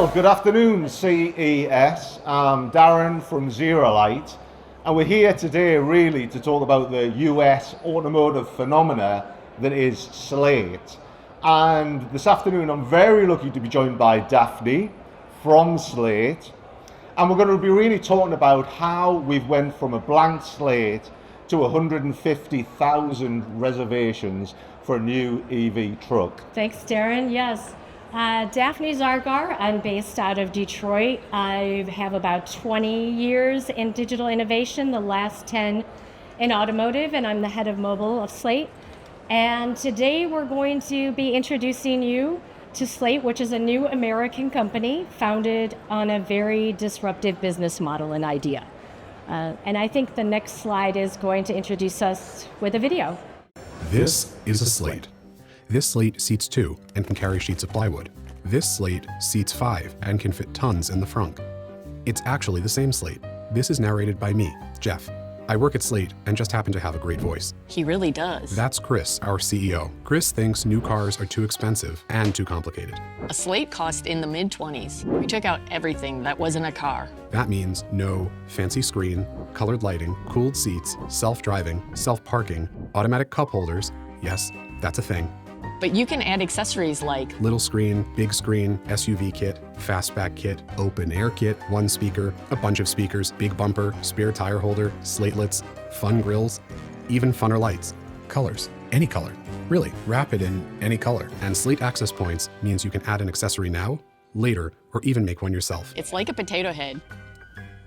Well, good afternoon, CES. I'm Darren from ZeroLight, and we're here today really to talk about the US automotive phenomena that is Slate. And this afternoon I'm very lucky to be joined by Daphne from Slate, and we're going to be really talking about how we've went from a blank slate to 150,000 reservations for a new EV truck. Thanks, Darren. Yes. Daphne Zargar. I'm based out of Detroit. I have about 20 years in digital innovation, the last 10 in automotive, and I'm the head of mobile of Slate. And today we're going to be introducing you to Slate, which is a new American company founded on a very disruptive business model and idea. And I think the next slide is going to introduce us with a video. This is a Slate. This Slate seats 2 and can carry sheets of plywood. This Slate seats 5 and can fit tons in the frunk. It's actually the same Slate. This is narrated by me, Jeff. I work at Slate and just happen to have a great voice. He really does. That's Chris, our CEO. Chris thinks new cars are too expensive and too complicated. A Slate cost in the mid-20s. We took out everything that wasn't a car. That means no fancy screen, colored lighting, cooled seats, self-driving, self-parking, automatic cup holders. Yes, that's a thing. But you can add accessories like little screen, big screen, SUV kit, fastback kit, open air kit, one speaker, a bunch of speakers, big bumper, spare tire holder, slatelets, fun grills, even funner lights. Colors, any color. Really, wrap it in any color. And Slate Access Points means you can add an accessory now, later, or even make one yourself. it's like a potato head.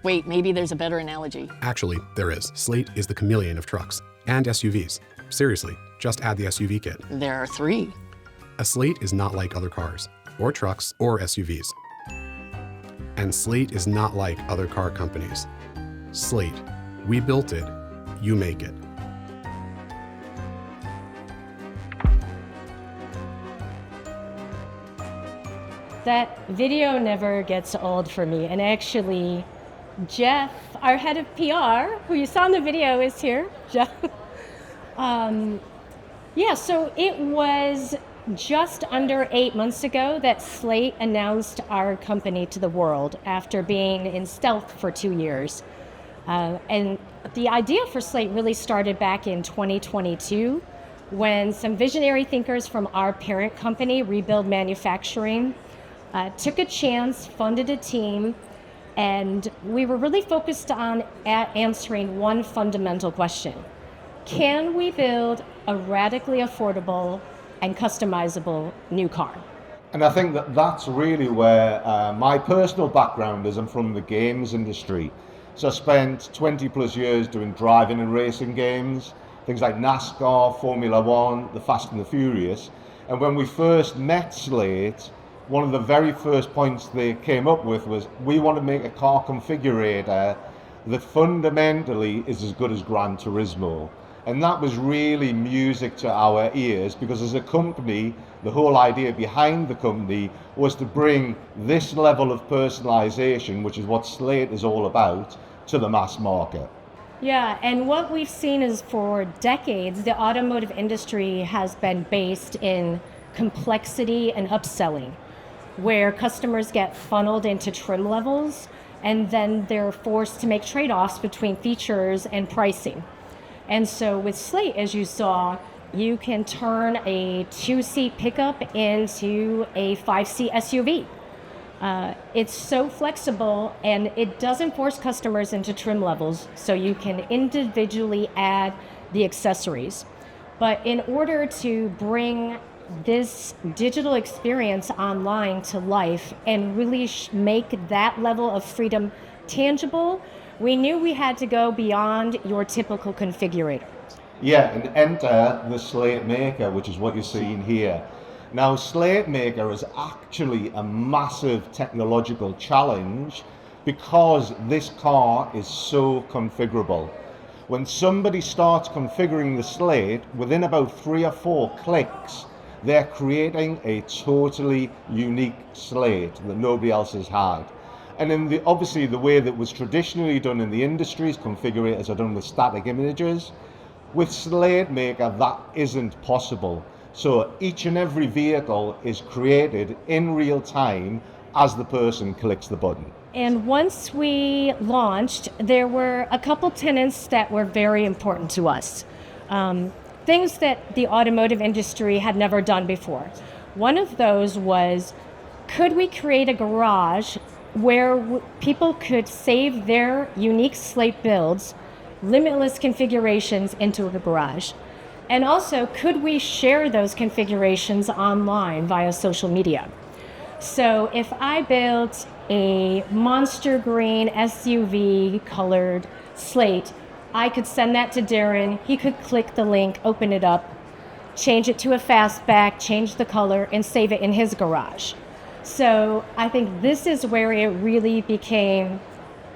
Wait, maybe there's a better analogy. Actually, there is. Slate is the chameleon of trucks and SUVs. Seriously, just add the SUV kit. There are 3. A Slate is not like other cars, or trucks, or SUVs. And Slate is not like other car companies. Slate, we built it, you make it. That video never gets old for me. And actually, Jeff, our head of PR, who you saw in the video, is here. Jeff. So it was just under 8 months ago that Slate announced our company to the world after being in stealth for 2 years. And the idea for Slate really started back in 2022 when some visionary thinkers from our parent company, Rebuild Manufacturing, took a chance, funded a team, and we were really focused on answering one fundamental question. Can we build a radically affordable and customizable new car? And I think that that's really where my personal background is. I'm from the games industry. So I spent 20 plus years doing driving and racing games, things like NASCAR, Formula One, the Fast and the Furious. And when we first met Slate, one of the very first points they came up with was, we want to make a car configurator that fundamentally is as good as Gran Turismo. And that was really music to our ears, because as a company, the whole idea behind the company was to bring this level of personalization, which is what Slate is all about, to the mass market. Yeah, and what we've seen is for decades, the automotive industry has been based in complexity and upselling, where customers get funneled into trim levels, and then they're forced to make trade-offs between features and pricing. And so with Slate, as you saw, you can turn a 2-seat pickup into a 5-seat SUV. It's so flexible, and it doesn't force customers into trim levels, so you can individually add the accessories. But in order to bring this digital experience online to life and really make that level of freedom tangible, we knew we had to go beyond your typical configurator. Yeah, and enter the Slate Maker, which is what you're seeing here. Now, Slate Maker is actually a massive technological challenge because this car is so configurable. When somebody starts configuring the Slate, within about 3 or 4 clicks, they're creating a totally unique Slate that nobody else has had. And in obviously the way that was traditionally done in the industries, configurators are done with static images. With Slate Maker, that isn't possible. So each and every vehicle is created in real time as the person clicks the button. And once we launched, there were a couple tenets that were very important to us. Things that the automotive industry had never done before. One of those was, could we create a garage where people could save their unique Slate builds, limitless configurations into a garage? And also, could we share those configurations online via social media? So if I built a monster green SUV colored Slate, I could send that to Darren. He could click the link, open it up, change it to a fastback, change the color, and save it in his garage. So I think this is where it really became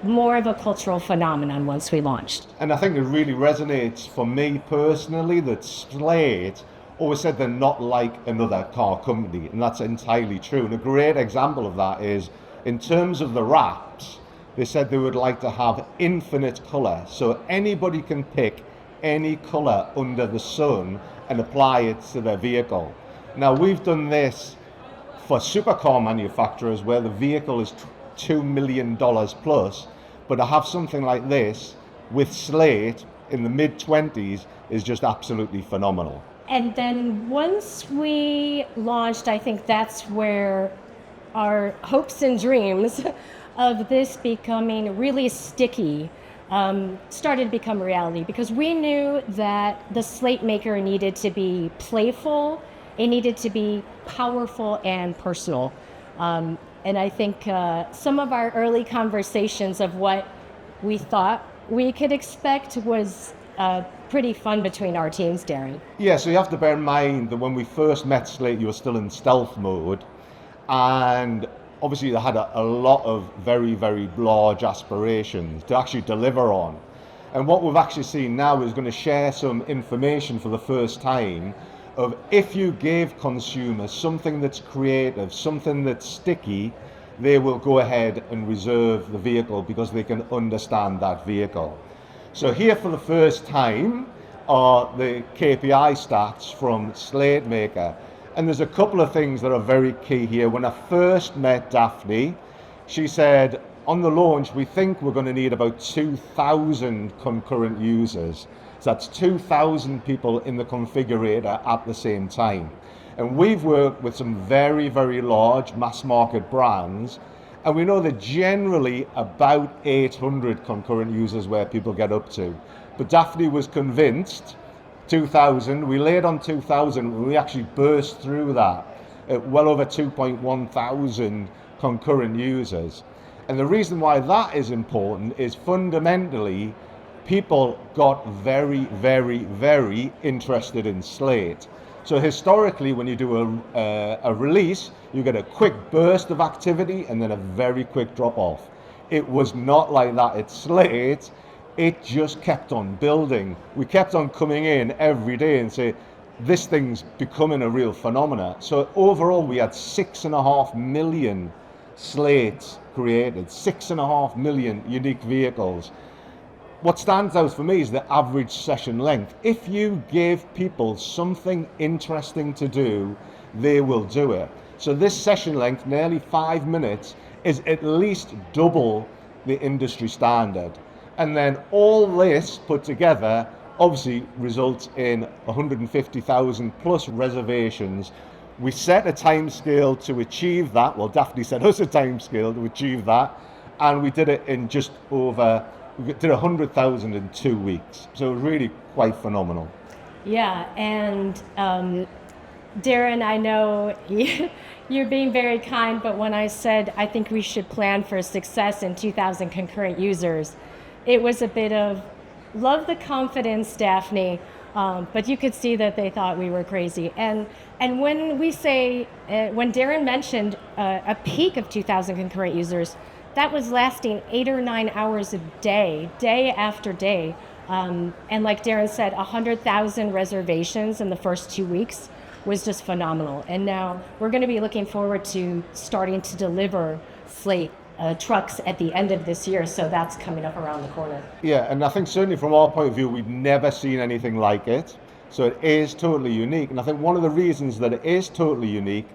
more of a cultural phenomenon once we launched. And I think it really resonates for me personally that Slate always said they're not like another car company, and that's entirely true. And a great example of that is in terms of the wraps, they said they would like to have infinite color, so anybody can pick any color under the sun and apply it to their vehicle. Now, we've done this for supercar manufacturers where the vehicle is $2 million plus, but to have something like this with Slate in the mid-20s is just absolutely phenomenal. And then once we launched, I think that's where our hopes and dreams of this becoming really sticky started to become reality, because we knew that the Slate Maker needed to be playful, it needed to be powerful and personal. And I think some of our early conversations of what we thought we could expect was pretty fun between our teams, Darren. Yeah, so you have to bear in mind that when we first met Slate, you were still in stealth mode, and obviously they had a lot of very, very large aspirations to actually deliver on. And what we've actually seen now is going to share some information for the first time of, if you give consumers something that's creative, something that's sticky, they will go ahead and reserve the vehicle because they can understand that vehicle. So here for the first time are the KPI stats from Slate Maker. And there's a couple of things that are very key here. When I first met Daphne, she said, on the launch, we think we're going to need about 2,000 concurrent users. So that's 2,000 people in the configurator at the same time. And we've worked with some very, very large mass market brands, and we know that generally about 800 concurrent users where people get up to. But Daphne was convinced 2,000, we laid on 2,000, and we actually burst through that at well over 2.1 thousand concurrent users. And the reason why that is important is fundamentally people got very, very, very interested in Slate. So historically, when you do a release, you get a quick burst of activity and then a very quick drop off. It was not like that at Slate. It just kept on building. We kept on coming in every day and say, this thing's becoming a real phenomena. So overall, we had 6.5 million Slates created, 6.5 million unique vehicles. What stands out for me is the average session length. If you give people something interesting to do, they will do it. So this session length, nearly 5 minutes, is at least double the industry standard. And then all this put together obviously results in 150,000 plus reservations. We set a time scale to achieve that. Well, Daphne set us a time scale to achieve that, and we did it in just over, we did 100,000 in 2 weeks. So it was really quite phenomenal. Yeah, and Darren, I know you're being very kind, but when I said I think we should plan for success in 2,000 concurrent users, it was a bit of, love the confidence, Daphne, but you could see that they thought we were crazy. And when we say, when Darren mentioned a peak of 2,000 concurrent users, that was lasting 8 or 9 hours a day, day after day. And like Darren said, 100,000 reservations in the first 2 weeks was just phenomenal. And now we're going to be looking forward to starting to deliver Slate trucks at the end of this year, so that's coming up around the corner. Yeah, and I think certainly from our point of view, we've never seen anything like it. So it is totally unique. And I think one of the reasons that it is totally unique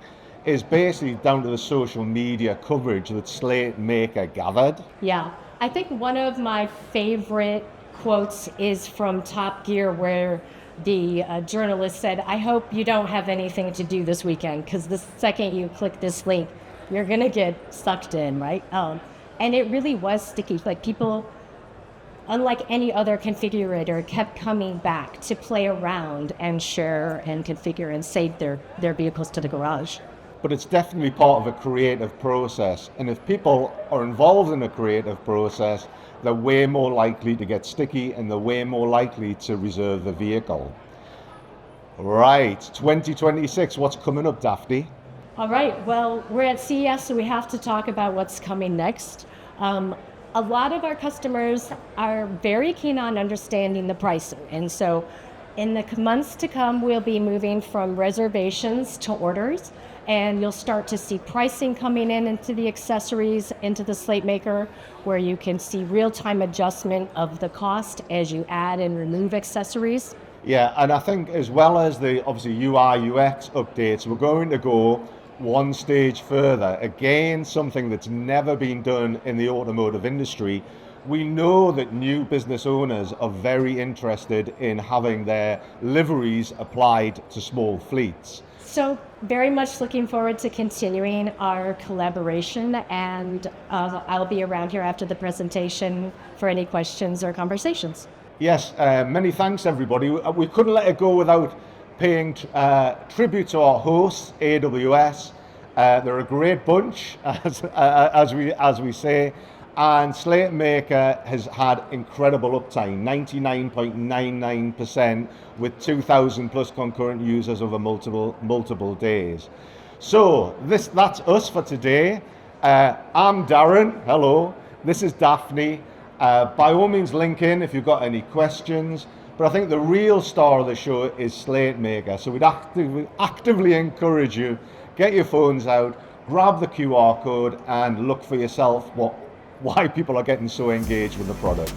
is basically down to the social media coverage that Slate Maker gathered. Yeah, I think one of my favorite quotes is from Top Gear, where the journalist said, "I hope you don't have anything to do this weekend, because the second you click this link, you're gonna get sucked in," right? And it really was sticky. Like, people, unlike any other configurator, kept coming back to play around and share and configure and save their vehicles to the garage. But it's definitely part of a creative process. And if people are involved in a creative process, they're way more likely to get sticky and they're way more likely to reserve the vehicle. Right, 2026, what's coming up, Daphne? All right, well, we're at CES, so we have to talk about what's coming next. A lot of our customers are very keen on understanding the pricing. And so in the months to come, we'll be moving from reservations to orders. And you'll start to see pricing coming into the accessories, into the Slate Maker, where you can see real-time adjustment of the cost as you add and remove accessories. Yeah, and I think as well as the obviously UI UX updates, we're going to go one stage further. Again, something that's never been done in the automotive industry. We know that new business owners are very interested in having their liveries applied to small fleets. So very much looking forward to continuing our collaboration, and I'll be around here after the presentation for any questions or conversations. Yes, many thanks everybody. We couldn't let it go without paying tribute to our hosts, AWS. They're a great bunch, as we say, and Slate Maker has had incredible uptime, 99.99%, with 2,000 plus concurrent users over multiple days. So that's us for today. I'm Darren. Hello. This is Daphne. By all means, link in if you've got any questions. But I think the real star of the show is Slate Maker. So we'd actively encourage you, get your phones out, grab the QR code, and look for yourself why people are getting so engaged with the product.